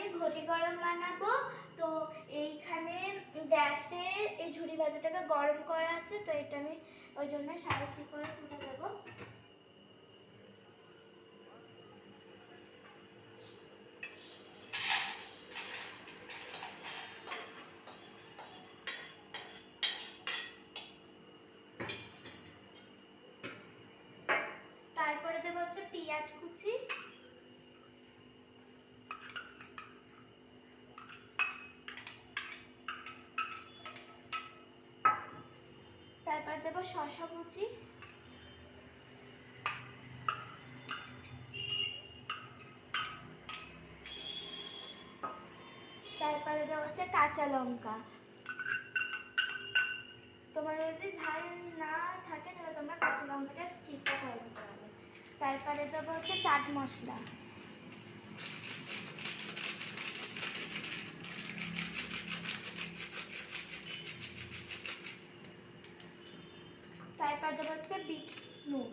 আমি ঘটি গরম বানাবো। তো এইখানে গ্যাসে এই ঝুড়ি ভাজাটাকে গরম করা আছে, তো এটা আমি ওই জন্য সারাশি করে তুলে দেবো। তারপরে দেবো হচ্ছে পেঁয়াজ কুচি, তারপর দেবো শসা কুচি, তারপরে দেবো হচ্ছে কাঁচা লঙ্কা। তোমার যদি ঝাল না থাকে তাহলে তোমরা কাঁচা লঙ্কাটা স্কিপ করে দিতে পারবে। তারপরে দেবো হচ্ছে চাট মশলা, তারপর দেবো হচ্ছে বিট নুন,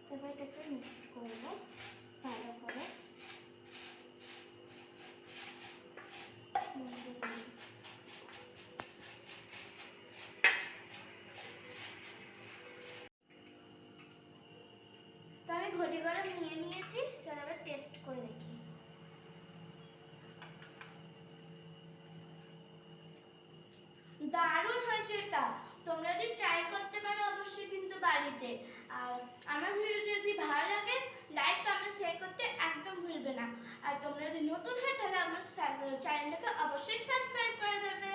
তারপর এটাকে মিক্স করবো ভালো করে। তো আমি ঘটি গরম নিয়ে নিয়েছি, চলো এবার টেস্ট করে দেখি। দারুণ হয়েছে এটা, তোমরা যদি ট্রাই করতে পারো অবশ্যই কিন্তু বাড়িতে। আর আমার ভিডিও যদি ভালো লাগে লাইক কমেন্ট শেয়ার করতে একদম ভুলবে না। আর তোমরা যদি নতুন হয় তাহলে আমার চ্যানেলটাকে অবশ্যই সাবস্ক্রাইব করে দেবে।